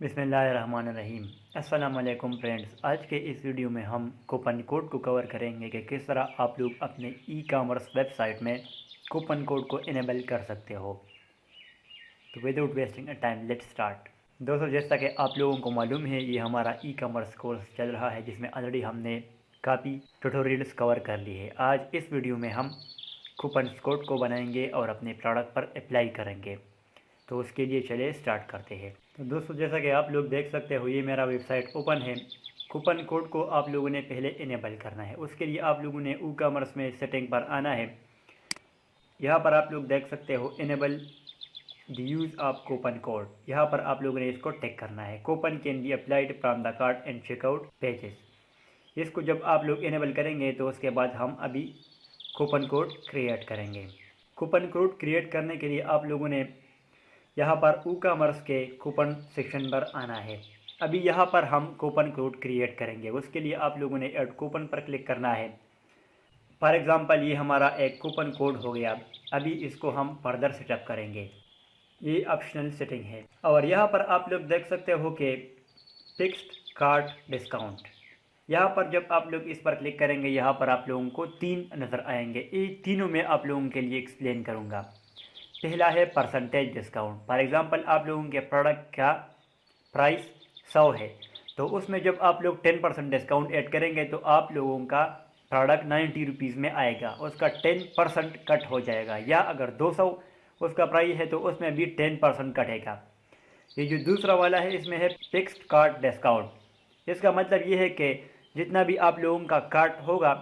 बिस्मिल्लाहिर्रहमानिर्रहीम। अस्सलाम वालेकुम फ्रेंड्स। आज के इस वीडियो में हम कूपन कोड को कवर करेंगे कि किस तरह आप लोग अपने ई कॉमर्स वेबसाइट में कूपन कोड को इनेबल कर सकते हो। तो without wasting time let's start. दोस्तों, जैसा कि आप लोगों को मालूम है, ये हमारा ई कॉमर्स कोर्स चल रहा है जिसमें ऑलरेडी हमने काफ़ी ट्यूटोरियल्स कवर कर ली है। आज इस वीडियो में हम कूपन कोड को बनाएंगे और अपने प्रोडक्ट पर अप्लाई करेंगे। तो उसके लिए चलिए स्टार्ट करते हैं। तो दोस्तों, जैसा कि आप लोग देख सकते हो, ये मेरा वेबसाइट ओपन है। कूपन कोड को आप लोगों ने पहले इनेबल करना है। उसके लिए आप लोगों ने ई कॉमर्स में सेटिंग पर आना है। यहाँ पर आप लोग देख सकते हो enable the use of coupon code. यहाँ पर आप लोगों ने इसको टिक करना है। Coupon can be applied from the cart and checkout pages. इसको जब आप लोग इनेबल करेंगे तो उसके बाद हम अभी कूपन कोड क्रिएट करेंगे। कूपन कोड क्रिएट करने के लिए आप लोगों ने यहाँ पर ई कॉमर्स के कूपन सेक्शन पर आना है। अभी यहाँ पर हम कूपन कोड क्रिएट करेंगे। उसके लिए आप लोगों ने ऐड कूपन पर क्लिक करना है। फॉर एग्ज़ाम्पल, ये हमारा एक कूपन कोड हो गया। अभी इसको हम फर्दर सेटअप करेंगे। ये ऑप्शनल सेटिंग है। और यहाँ पर आप लोग देख सकते हो कि फिक्स्ड कार्ट डिस्काउंट। यहाँ पर जब आप लोग इस पर क्लिक करेंगे, यहाँ पर आप लोगों को 3 नज़र आएंगे। ये तीनों में आप लोगों के लिए एक्सप्लेन करूँगा। पहला है परसेंटेज डिस्काउंट। फॉर एग्ज़ाम्पल, आप लोगों के प्रोडक्ट का प्राइस 100 है, तो उसमें जब आप लोग 10% डिस्काउंट ऐड करेंगे तो आप लोगों का प्रोडक्ट 90 रुपीज़ में आएगा। उसका 10% कट हो जाएगा। या अगर 200 उसका प्राइस है तो उसमें भी 10% कटेगा। ये जो दूसरा वाला है, इसमें है फिक्स्ड कार्ट डिस्काउंट। इसका मतलब ये है कि जितना भी आप लोगों का कार्ट होगा,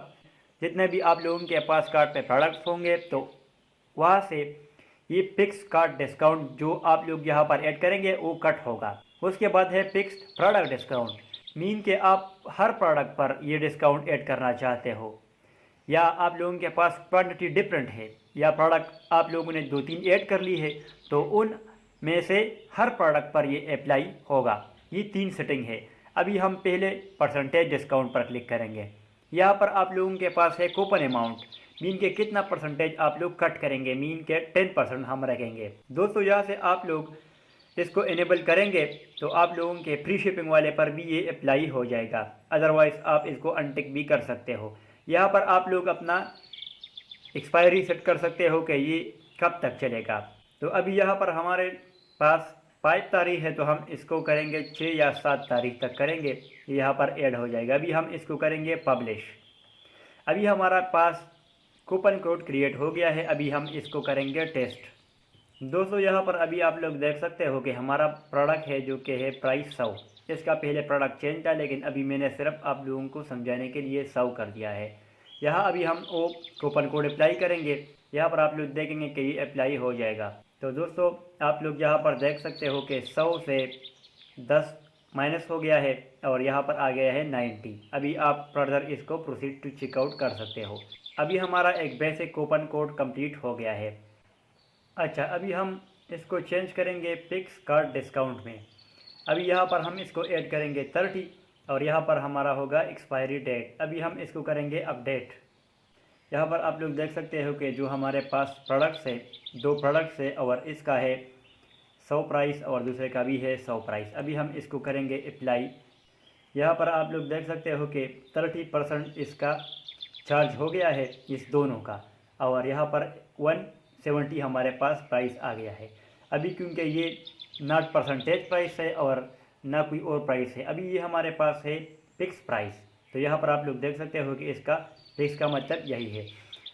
जितने भी आप लोगों के पास कार्ट पे प्रोडक्ट्स होंगे, तो वहाँ से ये फिक्स कार्ट डिस्काउंट जो आप लोग यहाँ पर ऐड करेंगे वो कट होगा। उसके बाद है फिक्स्ड प्रोडक्ट डिस्काउंट। मीन के आप हर प्रोडक्ट पर ये डिस्काउंट ऐड करना चाहते हो, या आप लोगों के पास क्वांटिटी डिफरेंट है, या प्रोडक्ट आप लोगों ने 2-3 ऐड कर ली है, तो उन में से हर प्रोडक्ट पर ये अप्लाई होगा। ये 3 सेटिंग है। अभी हम पहले परसेंटेज डिस्काउंट पर क्लिक करेंगे। यहाँ पर आप लोगों के पास है कूपन अमाउंट। मीन के कितना परसेंटेज आप लोग कट करेंगे। मीन के 10% हम रखेंगे। दोस्तों, यहाँ से आप लोग इसको इनेबल करेंगे तो आप लोगों के फ्री शिपिंग वाले पर भी ये अप्लाई हो जाएगा। अदरवाइज़ आप इसको अनटिक भी कर सकते हो। यहाँ पर आप लोग अपना एक्सपायरी सेट कर सकते हो कि ये कब तक चलेगा। तो अभी यहाँ पर हमारे पास 5 तारीख है, तो हम इसको करेंगे 6 या 7 तारीख तक करेंगे। यहाँ पर ऐड हो जाएगा। अभी हम इसको करेंगे पब्लिश। अभी हमारा पास कूपन कोड क्रिएट हो गया है। अभी हम इसको करेंगे टेस्ट। दोस्तों, यहाँ पर अभी आप लोग देख सकते हो कि हमारा प्रोडक्ट है जो कि है प्राइस 100। इसका पहले प्रोडक्ट चेंज था, लेकिन अभी मैंने सिर्फ आप लोगों को समझाने के लिए 100 कर दिया है। यहाँ अभी हम वो कूपन कोड अप्लाई करेंगे। यहाँ पर आप लोग देखेंगे कि ये अप्लाई हो जाएगा। तो दोस्तों, आप लोग यहाँ पर देख सकते हो कि 100 से 10 माइनस हो गया है और यहाँ पर आ गया है 90। अभी आप फर्दर इसको प्रोसीड टू चेकआउट कर सकते हो। अभी हमारा एक बेसिक कूपन कोड कंप्लीट हो गया है। अच्छा, अभी हम इसको चेंज करेंगे फिक्स कार्ट डिस्काउंट में। अभी यहाँ पर हम इसको ऐड करेंगे 30 और यहाँ पर हमारा होगा एक्सपायरी डेट। अभी हम इसको करेंगे अपडेट। यहाँ पर आप लोग देख सकते हो कि जो हमारे पास प्रोडक्ट्स है, 2 प्रोडक्ट्स है और इसका है 100 प्राइस और दूसरे का भी है 100 प्राइस। अभी हम इसको करेंगे अप्लाई। यहाँ पर आप लोग देख सकते हो कि 30% इसका चार्ज हो गया है इस दोनों का, और यहाँ पर 170 हमारे पास प्राइस आ गया है। अभी क्योंकि ये नॉट परसेंटेज प्राइस है और ना कोई और प्राइस है, अभी ये हमारे पास है फिक्स प्राइस। तो यहाँ पर आप लोग देख सकते हो कि इसका फिक्स का मतलब यही है।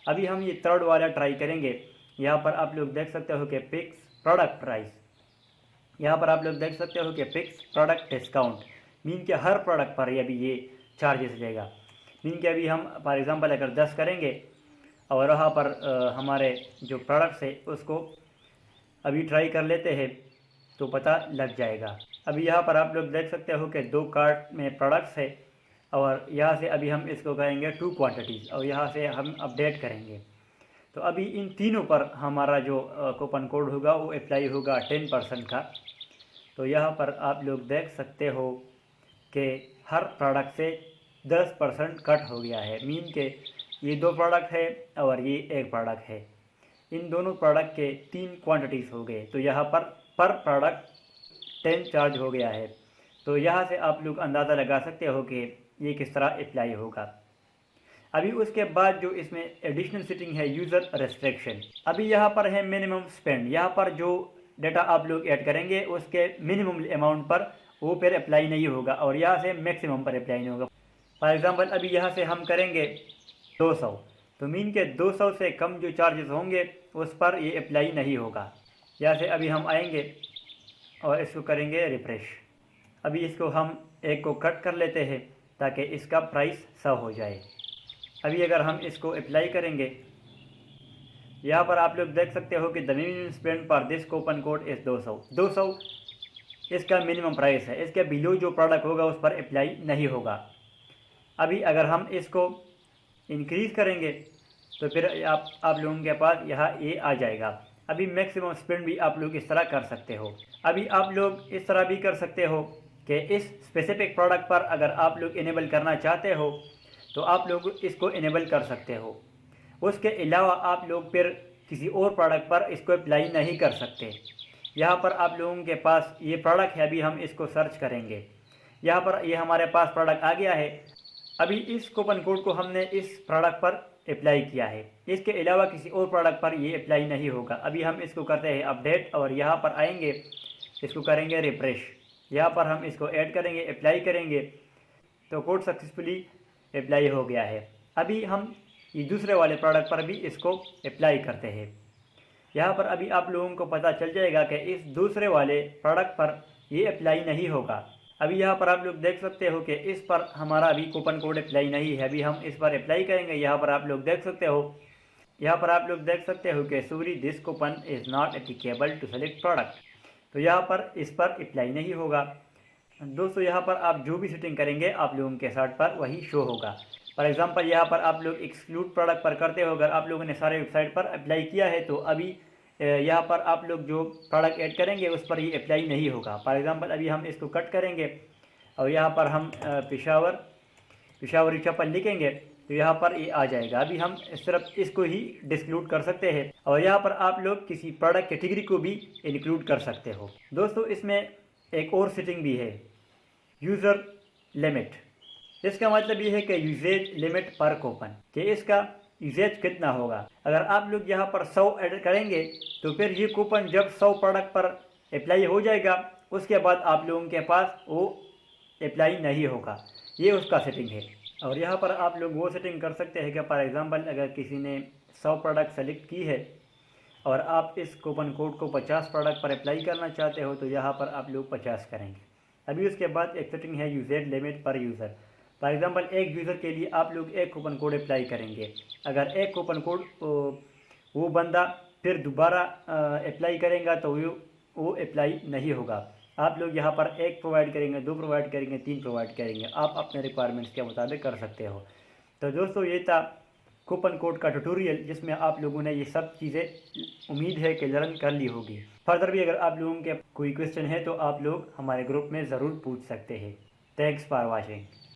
अभी हम ये थर्ड वाला ट्राई करेंगे। यहाँ पर आप लोग देख सकते हो कि फिक्स प्रोडक्ट प्राइस। यहाँ पर आप लोग देख सकते हो कि फिक्स प्रोडक्ट डिस्काउंट। मीन के हर प्रोडक्ट पर अभी ये चार्जेस लेगा। मीन के अभी हम फॉर एग्ज़ाम्पल अगर 10 करेंगे और वहाँ पर हमारे जो प्रोडक्ट्स है उसको अभी ट्राई कर लेते हैं तो पता लग जाएगा। अभी यहाँ पर आप लोग देख सकते हो कि 2 कार्ट में प्रोडक्ट्स है और यहाँ से अभी हम इसको करेंगे 2 क्वांटिटीज़ और यहाँ से हम अपडेट करेंगे। तो अभी इन तीनों पर हमारा जो कूपन कोड होगा वो अप्लाई होगा 10% का। तो यहाँ पर आप लोग देख सकते हो कि हर प्रोडक्ट से 10% कट हो गया है। मीन के ये 2 प्रोडक्ट है और ये 1 प्रोडक्ट है। इन दोनों प्रोडक्ट के 3 क्वांटिटीज़ हो गए, तो यहाँ पर प्रोडक्ट 10 चार्ज हो गया है। तो यहाँ से आप लोग अंदाज़ा लगा सकते हो कि ये किस तरह अप्लाई होगा। अभी उसके बाद जो इसमें एडिशनल सेटिंग है यूज़र रेस्ट्रिक्शन। अभी यहाँ पर है मिनिमम स्पेंड। यहाँ पर जो डाटा आप लोग ऐड करेंगे उसके मिनिमम अमाउंट पर वो फिर अप्लाई नहीं होगा और यहाँ से मैक्सिमम पर अप्लाई नहीं होगा। फॉर एग्ज़ाम्पल अभी यहाँ से हम करेंगे 200, तो मीन के 200 से कम जो चार्जेस होंगे उस पर ये अप्लाई नहीं होगा। यहाँ से अभी हम आएंगे और इसको करेंगे रिफ्रेश। अभी इसको हम एक को कट कर लेते हैं ताकि इसका प्राइस 100 हो जाए। अभी अगर हम इसको अप्लाई करेंगे, यहाँ पर आप लोग देख सकते हो कि द मिनिमम स्पेंड पर दिस कूपन कोड इज़ 200 इसका मिनिमम प्राइस है। इसके बिलो जो प्रोडक्ट होगा उस पर अप्लाई नहीं होगा। अभी अगर हम इसको इंक्रीज़ करेंगे तो फिर आप लोगों के पास यहाँ ये आ जाएगा। अभी मैक्सिमम स्पेंड भी आप लोग इस तरह कर सकते हो। अभी आप लोग इस तरह भी कर सकते हो कि इस स्पेसिफिक प्रोडक्ट पर अगर आप लोग इनेबल करना चाहते हो तो आप लोग इसको इनेबल कर सकते हो। उसके अलावा आप लोग फिर किसी और प्रोडक्ट पर इसको अप्लाई नहीं कर सकते। यहाँ पर आप लोगों के पास ये प्रोडक्ट है, अभी हम इसको सर्च करेंगे। यहाँ पर ये हमारे पास प्रोडक्ट आ गया है। अभी इस कूपन कोड को हमने इस प्रोडक्ट पर अप्लाई किया है, इसके अलावा किसी और प्रोडक्ट पर ये अप्लाई नहीं होगा। अभी हम इसको करते हैं अपडेट और यहाँ पर आएंगे, इसको करेंगे रिफ्रेश। यहाँ पर हम इसको ऐड करेंगे, अप्लाई करेंगे तो कोड सक्सेसफुली अप्लाई हो गया है। अभी हम ये दूसरे वाले प्रोडक्ट पर भी इसको अप्लाई करते हैं। यहाँ पर अभी आप लोगों को पता चल जाएगा कि इस दूसरे वाले प्रोडक्ट पर ये अप्लाई नहीं होगा। अभी यहाँ पर आप लोग देख सकते हो कि इस पर हमारा अभी कूपन कोड अप्लाई नहीं है। अभी हम इस पर अप्लाई करेंगे। यहाँ पर आप लोग देख सकते हो, कि sorry this coupon is not applicable to select product. तो यहाँ पर इस पर अप्लाई नहीं होगा। दोस्तों यहाँ पर आप जो भी सेटिंग करेंगे आप लोगों के साइट पर वही शो होगा। फॉर एग्जांपल यहाँ पर आप लोग एक्सक्लूड प्रोडक्ट पर करते हो, अगर आप लोगों ने सारे वेबसाइट पर अप्लाई किया है तो अभी यहाँ पर आप लोग जो प्रोडक्ट ऐड करेंगे उस पर ये अप्लाई नहीं होगा। फॉर एग्जांपल अभी हम इसको कट करेंगे और यहाँ पर हम पेशावरी चप्पल लिखेंगे तो यहाँ पर ये आ जाएगा। अभी हम सिर्फ इसको ही डिस्क्लूड कर सकते हैं और यहाँ पर आप लोग किसी प्रोडक्ट कैटेगरी को भी इंक्लूड कर सकते हो। दोस्तों इसमें एक और सेटिंग भी है, यूज़र लिमिट। इसका मतलब ये है कि यूजेज लिमिट पर कूपन, कि इसका यूजेज कितना होगा। अगर आप लोग यहाँ पर 100 ऐड करेंगे तो फिर ये कूपन जब 100 प्रोडक्ट पर अप्लाई हो जाएगा उसके बाद आप लोगों के पास वो अप्लाई नहीं होगा। ये उसका सेटिंग है। और यहाँ पर आप लोग वो सेटिंग कर सकते हैं कि फॉर एग्जांपल अगर किसी ने 100 प्रोडक्ट सेलेक्ट की है और आप इस कूपन कोड को 50 प्रोडक्ट पर अप्लाई करना चाहते हो तो यहाँ पर आप लोग 50 करेंगे। अभी उसके बाद एक सेटिंग है यूजेज लिमिट पर यूज़र। फॉर एग्जांपल एक यूज़र के लिए आप लोग एक कूपन कोड अप्लाई करेंगे। अगर एक कूपन कोड वो बंदा फिर दोबारा अप्लाई करेगा तो वो अप्लाई नहीं होगा। आप लोग यहाँ पर एक प्रोवाइड करेंगे, 2 प्रोवाइड करेंगे, 3 प्रोवाइड करेंगे, आप अपने रिक्वायरमेंट्स के मुताबिक कर सकते हो। तो दोस्तों ये था कूपन कोड का ट्यूटोरियल जिसमें आप लोगों ने ये सब चीज़ें उम्मीद है कि लर्न कर ली होगी। फर्दर भी अगर आप लोगों के कोई क्वेश्चन है तो आप लोग हमारे ग्रुप में ज़रूर पूछ सकते हैं। Thanks for watching.